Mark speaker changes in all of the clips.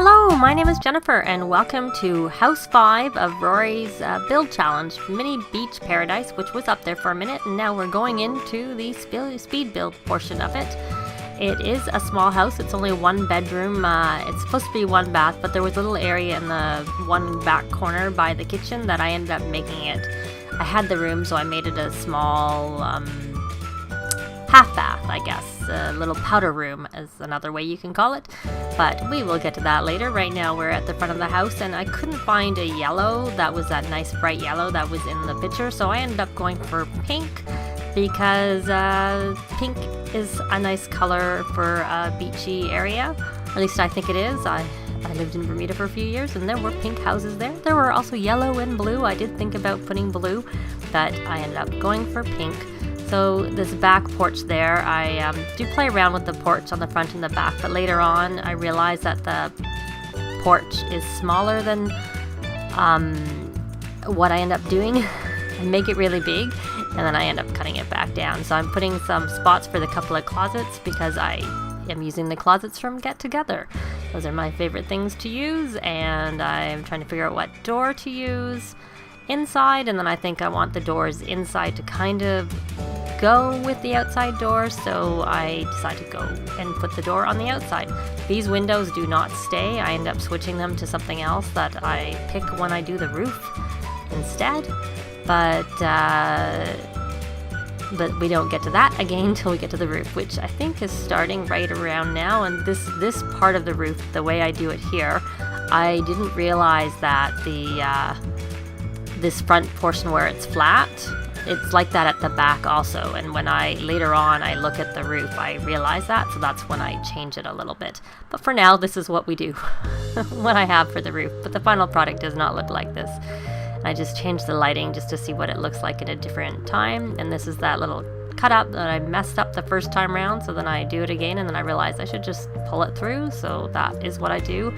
Speaker 1: Hello, my name is Jennifer and welcome to House 5 of Rory's build challenge, Mini Beach Paradise, which was up there for a minute, and now we're going into the speed build portion of it. It is a small house, it's only one bedroom, it's supposed to be one bath, but there was a little area in the one back corner by the kitchen that I ended up making it. I had the room, so I made it a small half bath, I guess. A little powder room is another way you can call it, but we will get to that later. Right now we're at the front of the house and I couldn't find a yellow that was that nice bright yellow that was in the picture, so I ended up going for pink because pink is a nice color for a beachy area. At least I think it is. I lived in Bermuda for a few years and there were pink houses there. There were also yellow and blue. I did think about putting blue, but I ended up going for pink. So this back porch there, I do play around with the porch on the front and the back, but later on I realized that the porch is smaller than what I end up doing and make it really big, and then I end up cutting it back down. So I'm putting some spots for the couple of closets because I am using the closets from Get Together. Those are my favorite things to use, and I'm trying to figure out what door to use inside, and then I think I want the doors inside to kind of go with the outside door, so I decided to go and put the door on the outside. These windows do not stay. I end up switching them to something else that I pick when I do the roof instead, but we don't get to that again until we get to the roof, which I think is starting right around now. And this part of the roof, the way I do it here, I didn't realize that this front portion where it's flat, it's like that at the back also, and when later on I look at the roof I realize that, so that's when I change it a little bit. But for now this is what we do, what I have for the roof, but the final product does not look like this. I just changed the lighting just to see what it looks like at a different time, and this is that little cut up that I messed up the first time around, so then I do it again and then I realized I should just pull it through, so that is what I do.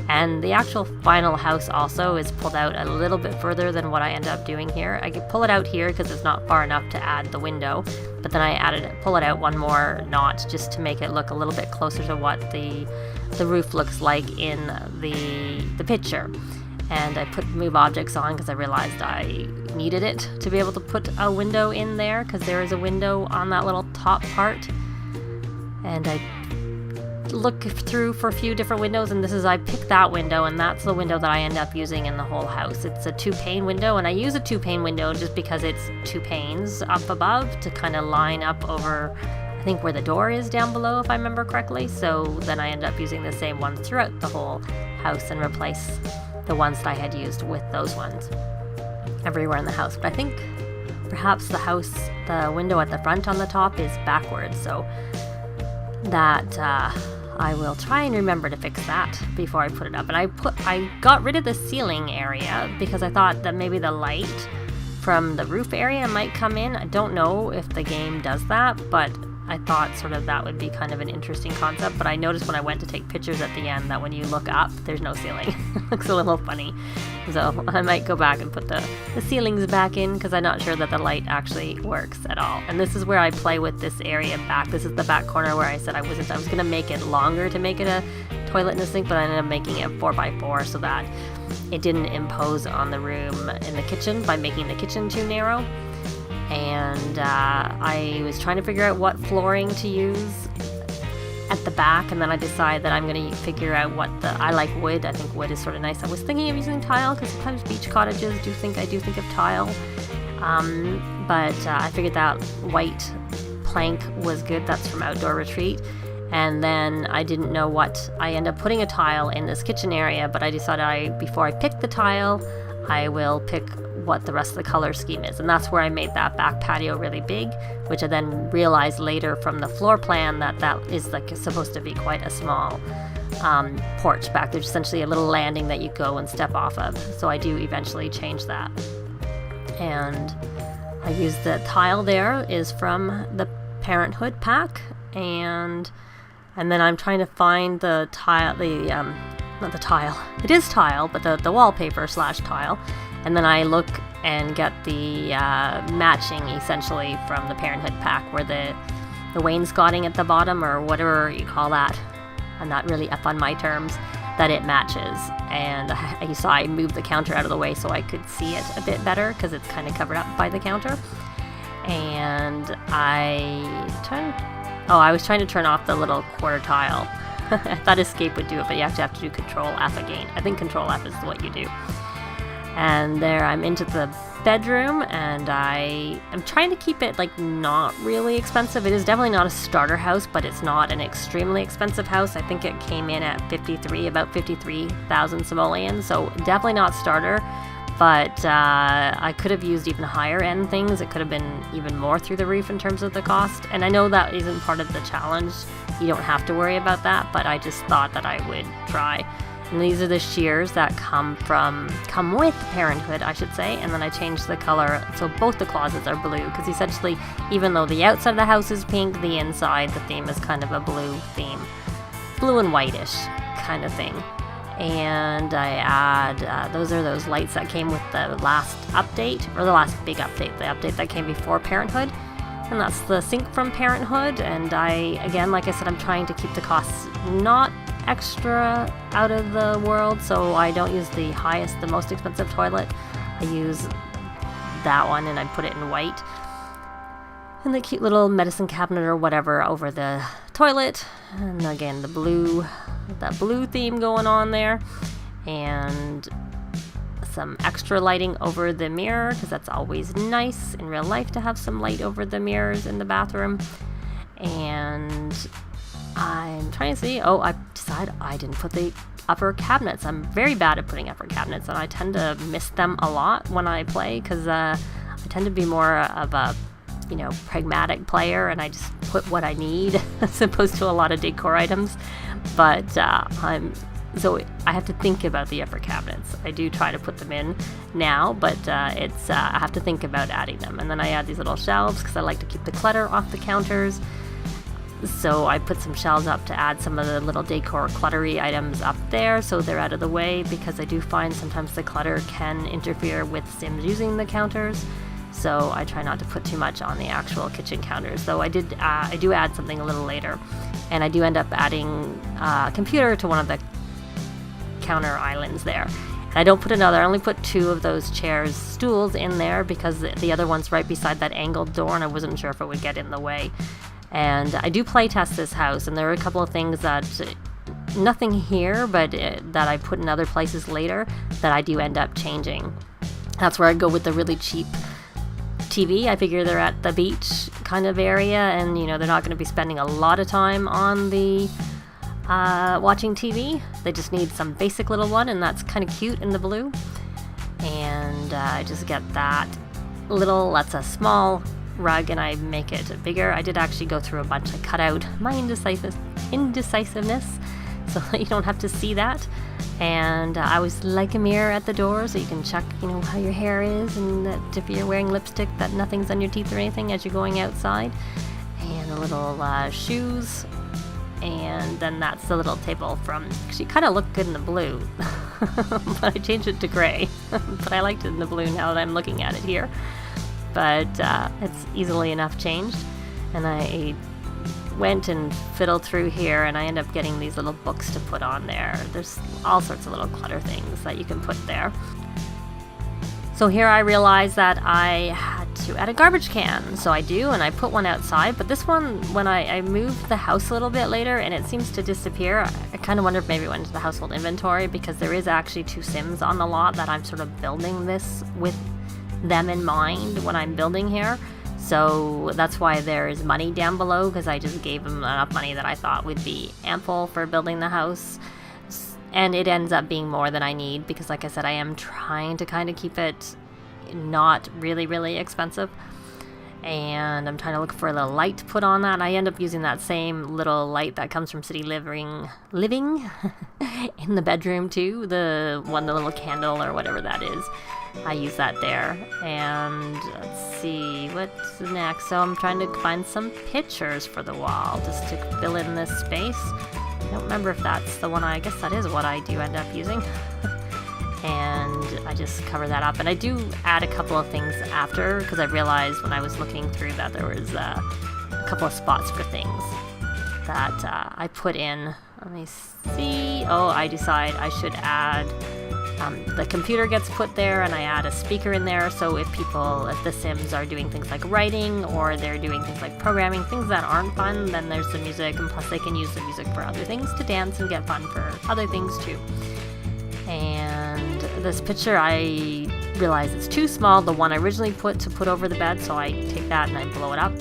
Speaker 1: And the actual final house also is pulled out a little bit further than what I end up doing here. I could pull it out here because it's not far enough to add the window, but then I pull it out one more notch just to make it look a little bit closer to what the roof looks like in the picture. And I put move objects on because I realized I needed it to be able to put a window in there, because there is a window on that little top part. And I look through for a few different windows, and I picked that window, and that's the window that I end up using in the whole house. It's a 2-pane window, and I use a 2-pane window just because it's 2 panes up above to kind of line up over, I think, where the door is down below, if I remember correctly. So then I end up using the same ones throughout the whole house and replace the ones that I had used with those ones everywhere in the house. But I think perhaps the window at the front on the top is backwards, so that I will try and remember to fix that before I put it up. And I got rid of the ceiling area because I thought that maybe the light from the roof area might come in. I don't know if the game does that, but I thought sort of that would be kind of an interesting concept. But I noticed when I went to take pictures at the end that when you look up, there's no ceiling. It looks a little funny. So I might go back and put the ceilings back in because I'm not sure that the light actually works at all. And this is where I play with this area back. This is the back corner where I said I was going to make it longer to make it a toilet and a sink, but I ended up making it 4x4 so that it didn't impose on the room in the kitchen by making the kitchen too narrow. And I was trying to figure out what flooring to use at the back, and then I decided that I'm going to figure out I like wood. I think wood is sort of nice. I was thinking of using tile because sometimes beach cottages I do think of tile, but I figured that white plank was good. That's from Outdoor Retreat. And then I didn't know I ended up putting a tile in this kitchen area, but I decided before I pick the tile I will pick what the rest of the color scheme is, and that's where I made that back patio really big, which I then realized later from the floor plan that is supposed to be quite a small porch back. There's essentially a little landing that you go and step off of, so I do eventually change that. And I use the tile there is from the Parenthood pack, and then I'm trying to find the tile, not the tile, it is tile, but the wallpaper / tile. And then I look and get the matching, essentially, from the Parenthood pack, where the wainscoting at the bottom, or whatever you call that. I'm not really up on my terms. that it matches. And you saw I moved the counter out of the way so I could see it a bit better because it's kind of covered up by the counter. And I was trying to turn off the little quarter tile. I thought escape would do it, but you have to do Control F again. I think Control F is what you do. And there I'm into the bedroom, and I am trying to keep it like not really expensive. It is definitely not a starter house, but it's not an extremely expensive house. I think it came in at about 53,000 simoleons, so definitely not starter. But I could have used even higher end things. It could have been even more through the roof in terms of the cost. And I know that isn't part of the challenge. You don't have to worry about that, but I just thought that I would try. And these are the shears that come with Parenthood, I should say. And then I changed the color, so both the closets are blue, because essentially, even though the outside of the house is pink, the inside, the theme is kind of a blue theme. Blue and whitish kind of thing. And I add, those are those lights that came with the last update, or the last big update, the update that came before Parenthood. And that's the sink from Parenthood. And again, like I said, I'm trying to keep the costs not extra out of the world, so I don't use the most expensive toilet. I use that one, and I put it in white. And the cute little medicine cabinet or whatever over the toilet. And again, that blue theme going on there. And some extra lighting over the mirror, because that's always nice in real life to have some light over the mirrors in the bathroom. And I'm trying to see, I decided I didn't put the upper cabinets. I'm very bad at putting upper cabinets, and I tend to miss them a lot when I play, because I tend to be more of a pragmatic player, and I just put what I need as opposed to a lot of decor items. But so I have to think about the upper cabinets. I do try to put them in now, but I have to think about adding them. And then I add these little shelves because I like to keep the clutter off the counters. So I put some shelves up to add some of the little decor cluttery items up there, so they're out of the way, because I do find sometimes the clutter can interfere with Sims using the counters. So I try not to put too much on the actual kitchen counters, though I do add something a little later. And I do end up adding a computer to one of the counter islands there. And I don't put another, I only put 2 of those stools in there, because the other one's right beside that angled door, and I wasn't sure if it would get in the way. And I do play test this house, and there are a couple of things that, nothing here, but that I put in other places later, that I do end up changing. That's where I go with the really cheap TV. I figure they're at the beach kind of area, and they're not going to be spending a lot of time on the watching TV. They just need some basic little one, and that's kind of cute in the blue. And I just get that's a small rug, and I make it bigger. I did actually go through a bunch. I cut out my indecisiveness so that you don't have to see that. And I always like a mirror at the door, so you can check how your hair is, and that if you're wearing lipstick, that nothing's on your teeth or anything as you're going outside. And a little shoes. And then that's the little table she kind of looked good in the blue, but I changed it to gray. But I liked it in the blue now that I'm looking at it here. But it's easily enough changed. And I went and fiddled through here, and I end up getting these little books to put on there. There's all sorts of little clutter things that you can put there. So here I realized that I had to add a garbage can. So I do, and I put one outside. But this one, when I moved the house a little bit later, and it seems to disappear, I kind of wonder if maybe it went into the household inventory, because there is actually 2 Sims on the lot that I'm sort of building this with them in mind when I'm building here. So that's why there is money down below, because I just gave them enough money that I thought would be ample for building the house. And it ends up being more than I need, because like I said, I am trying to kind of keep it not really, really expensive. And I'm trying to look for the light to put on that. I end up using that same little light that comes from City Living in the bedroom too. The little candle or whatever that is. I use that there. And let's see, what's next? So I'm trying to find some pictures for the wall just to fill in this space. I don't remember if that's the one. I guess that is what I do end up using. And I just cover that up. And I do add a couple of things after, because I realized when I was looking through that there was a couple of spots for things that I put in Let me see. Oh, I decide I should add, the computer gets put there and I add a speaker in there, so if the Sims are doing things like writing or they're doing things like programming, things that aren't fun, then there's the music, and plus they can use the music for other things, to dance and get fun for other things too. And this picture, I realize it's too small, the one I originally put over the bed, so I take that and I blow it up.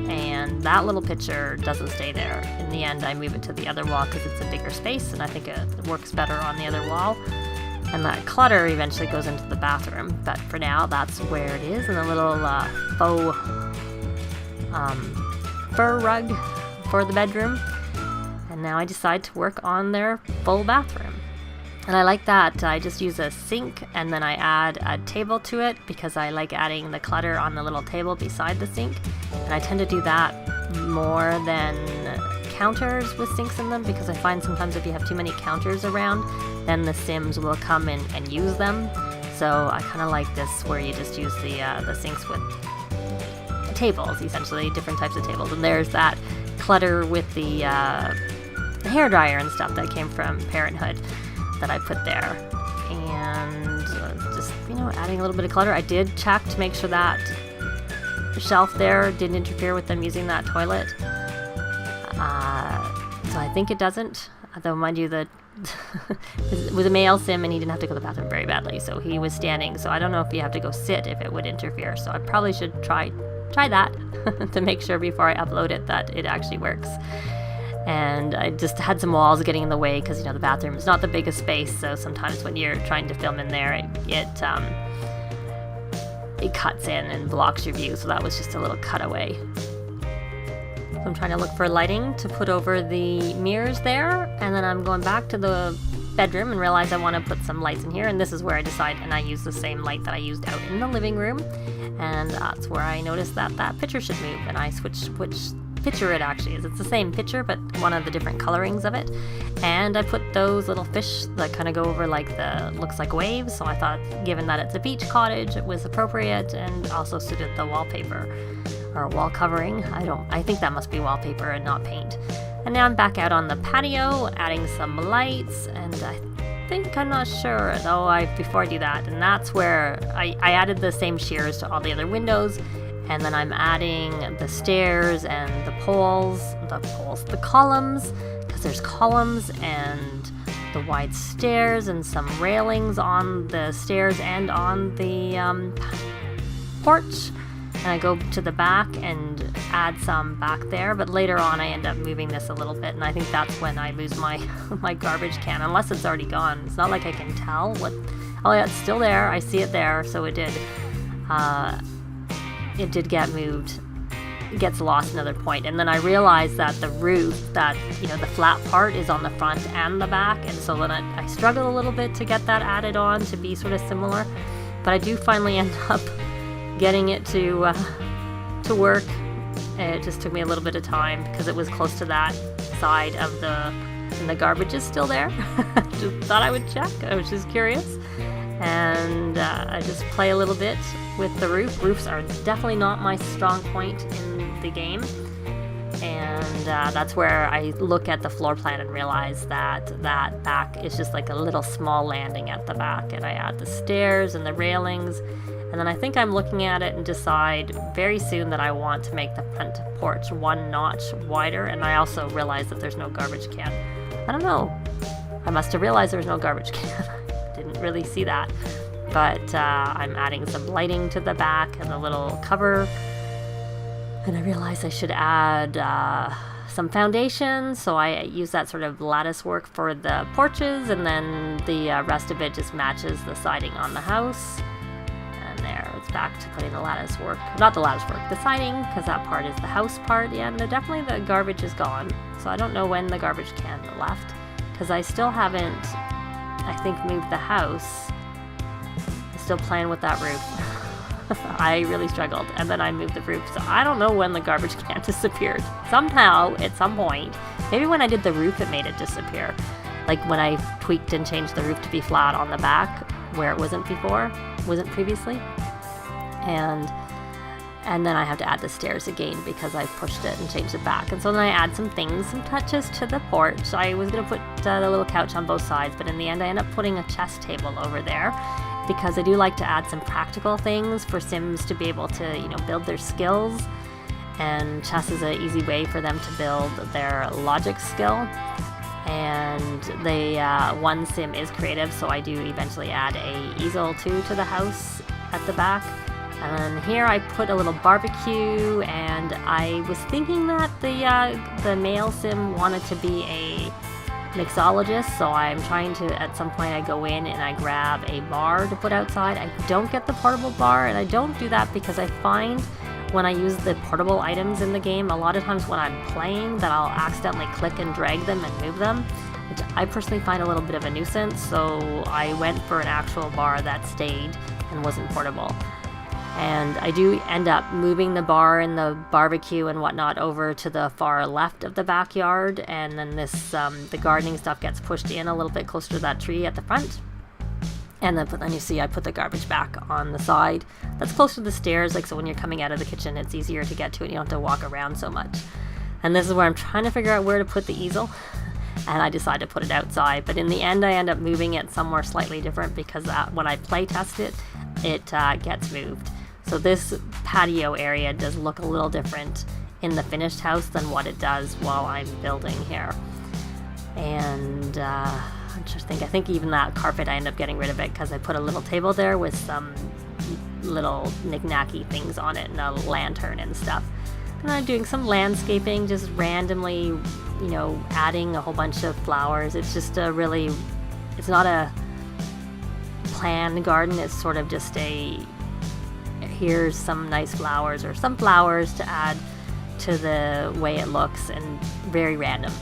Speaker 1: And that little picture doesn't stay there. In the end, I move it to the other wall because it's a bigger space and I think it works better on the other wall. And that clutter eventually goes into the bathroom, but for now that's where it is, in a little faux fur rug for the bedroom. And now I decide to work on their full bathroom. And I like that I just use a sink and then I add a table to it because I like adding the clutter on the little table beside the sink. And I tend to do that more than counters with sinks in them, because I find sometimes if you have too many counters around, then the Sims will come in and use them. So I kind of like this where you just use the sinks with tables, essentially, different types of tables. And there's that clutter with the hairdryer and stuff that came from Parenthood that I put there. And just, adding a little bit of clutter. I did check to make sure that shelf there didn't interfere with them using that toilet. So I think it doesn't, though mind you, it was a male Sim and he didn't have to go to the bathroom very badly, so he was standing, so I don't know if you have to go sit if it would interfere, so I probably should try that to make sure before I upload it that it actually works. And I just had some walls getting in the way because, the bathroom is not the biggest space, so sometimes when you're trying to film in there, it cuts in and blocks your view, so that was just a little cutaway. I'm trying to look for lighting to put over the mirrors there, and then I'm going back to the bedroom and realize I want to put some lights in here, and this is where I decide, and I use the same light that I used out in the living room, and that's where I noticed that picture should move, and I switched which picture it actually is. It's the same picture, but one of the different colorings of it, and I put those little fish that kind of go over looks like waves, so I thought, given that it's a beach cottage, it was appropriate and also suited the wallpaper. Or wall covering. I think that must be wallpaper and not paint. And now I'm back out on the patio, adding some lights, and I'm not sure, though, before I do that, and that's where I added the same shears to all the other windows, and then I'm adding the stairs and the columns, because there's columns and the wide stairs and some railings on the stairs and on the porch. And I go to the back and add some back there, but later on I end up moving this a little bit, and I think that's when I lose my garbage can, unless it's already gone. It's not like I can tell what. Oh yeah, it's still there. I see it there, so it did get moved. It gets lost another point, and then I realized that the roof, the flat part is on the front and the back, and so then I struggled a little bit to get that added on to be sort of similar, but I do finally end up getting it to work. It just took me a little bit of time because it was close to that side of and the garbage is still there. Just thought I would check. I was just curious. And I just play a little bit with the roof. Roofs are definitely not my strong point in the game. And that's where I look at the floor plan and realize that back is just like a little small landing at the back. And I add the stairs and the railings. And then I think I'm looking at it and decide very soon that I want to make the front porch one notch wider. And I also realize that there's no garbage can. I don't know. I must have realized there was no garbage can. Didn't really see that. But I'm adding some lighting to the back and the little cover. And I realized I should add some foundation. So I use that sort of lattice work for the porches. And then the rest of it just matches the siding on the house. There, it's back to putting the lattice work, not the lattice work, the siding, because that part is the house part. Yeah, and definitely the garbage is gone, so I don't know when the garbage can left, because I still haven't, I think, moved the house. I'm still playing with that roof. I really struggled, and then I moved the roof, so I don't know when the garbage can disappeared. Somehow, at some point, maybe when I did the roof it made it disappear, like when I tweaked and changed the roof to be flat on the back where it wasn't previously. And And then I have to add the stairs again because I pushed it and changed it back. And so then I add some things, some touches to the porch. I was going to put the little couch on both sides, but in the end I end up putting a chess table over there because I do like to add some practical things for Sims to be able to, you know, build their skills. And chess is an easy way for them to build their logic skill. And one Sim is creative, so I do eventually add a easel too to the house at the back. And here I put a little barbecue, and I was thinking that the male Sim wanted to be a mixologist, so I'm trying to, at some point I go in and I grab a bar to put outside. I don't get the portable bar, and I don't do that because I find when I use the portable items in the game, a lot of times when I'm playing, that I'll accidentally click and drag them and move them, which I personally find a little bit of a nuisance, so I went for an actual bar that stayed and wasn't portable. And I do end up moving the bar and the barbecue and whatnot over to the far left of the backyard, and then this the gardening stuff gets pushed in a little bit closer to that tree at the front. And then you see I put the garbage back on the side. That's close to the stairs, like, so when you're coming out of the kitchen, it's easier to get to it. You don't have to walk around so much. And this is where I'm trying to figure out where to put the easel. And I decide to put it outside. But in the end, I end up moving it somewhere slightly different because when I play test it, it gets moved. So this patio area does look a little different in the finished house than what it does while I'm building here. And I'm just I think even that carpet, I end up getting rid of it because I put a little table there with some little knick-knacky things on it and a lantern and stuff. And I'm doing some landscaping, just randomly, you know, adding a whole bunch of flowers. It's just it's not a planned garden, it's sort of just here's some nice flowers or some flowers to add to the way it looks, and very random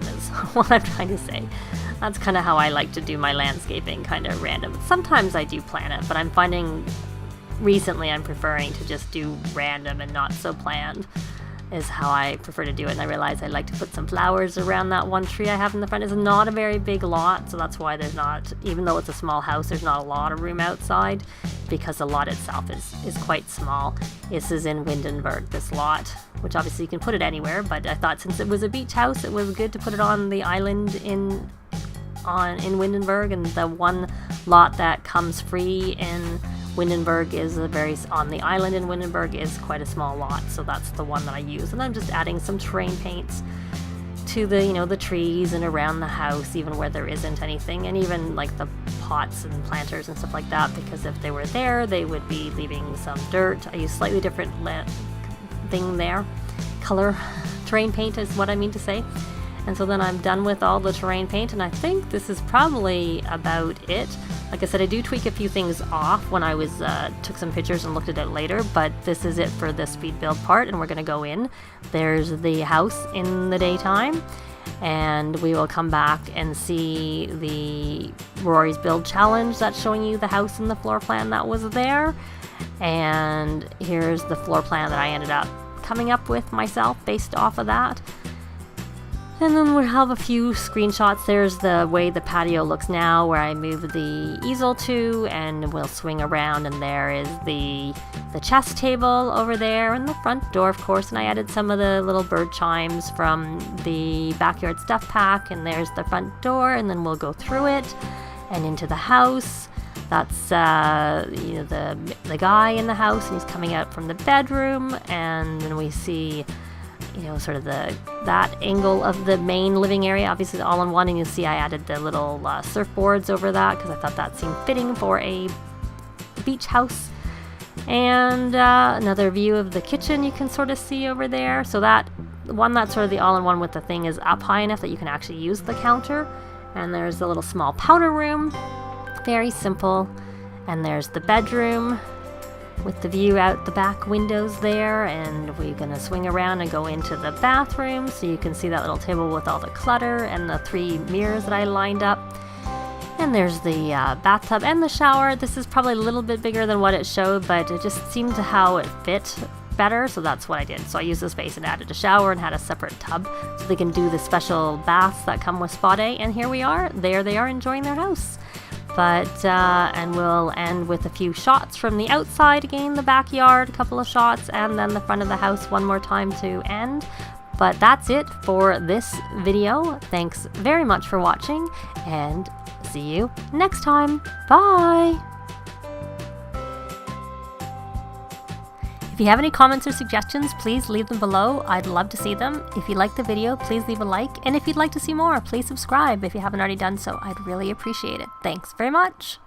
Speaker 1: is what I'm trying to say. That's kind of how I like to do my landscaping, kind of random. Sometimes I do plan it, but I'm finding recently I'm preferring to just do random and not so planned is how I prefer to do it. And I realize I like to put some flowers around that one tree I have in the front. It's not a very big lot, so that's why there's not, even though it's a small house, there's not a lot of room outside because the lot itself is quite small. This is in Windenburg, this lot, which obviously you can put it anywhere, but I thought since it was a beach house, it was good to put it on the island in Windenburg, and the one lot that comes free in Windenburg is on the island in Windenburg is quite a small lot, so that's the one that I use. And I'm just adding some terrain paints to the trees and around the house, even where there isn't anything, and even like the pots and planters and stuff like that, because if they were there, they would be leaving some dirt. I use slightly different thing there. Color terrain paint is what I mean to say. And so then I'm done with all the terrain paint, and I think this is probably about it. Like I said, I do tweak a few things off when I took some pictures and looked at it later, but this is it for the speed build part, and we're going to go in. There's the house in the daytime, and we will come back and see the Rory's Build Challenge that's showing you the house and the floor plan that was there. And here's the floor plan that I ended up coming up with myself based off of that. And then we'll have a few screenshots. There's the way the patio looks now, where I move the easel to, and we'll swing around, and there is the chess table over there, and the front door, of course, and I added some of the little bird chimes from the backyard stuff pack, and there's the front door, and then we'll go through it and into the house. That's the guy in the house, and he's coming out from the bedroom, and then we see sort of that angle of the main living area, obviously all in one, and you'll see I added the little surfboards over that because I thought that seemed fitting for a beach house. And another view of the kitchen you can sort of see over there. So that one, that's sort of the all-in-one with the thing, is up high enough that you can actually use the counter. And there's a little small powder room, very simple. And there's the bedroom with the view out the back windows there, and we're gonna swing around and go into the bathroom so you can see that little table with all the clutter and the 3 mirrors that I lined up. And there's the bathtub and the shower. This is probably a little bit bigger than what it showed, but it just seemed to how it fit better, so that's what I did. So I used the space and added a shower and had a separate tub so they can do the special baths that come with Spa Day. And here we are, there they are enjoying their house. And we'll end with a few shots from the outside again, the backyard, a couple of shots, and then the front of the house one more time to end. But that's it for this video. Thanks very much for watching, and see you next time. Bye! If you have any comments or suggestions, please leave them below. I'd love to see them. If you liked the video, please leave a like. And if you'd like to see more, please subscribe if you haven't already done so. I'd really appreciate it. Thanks very much.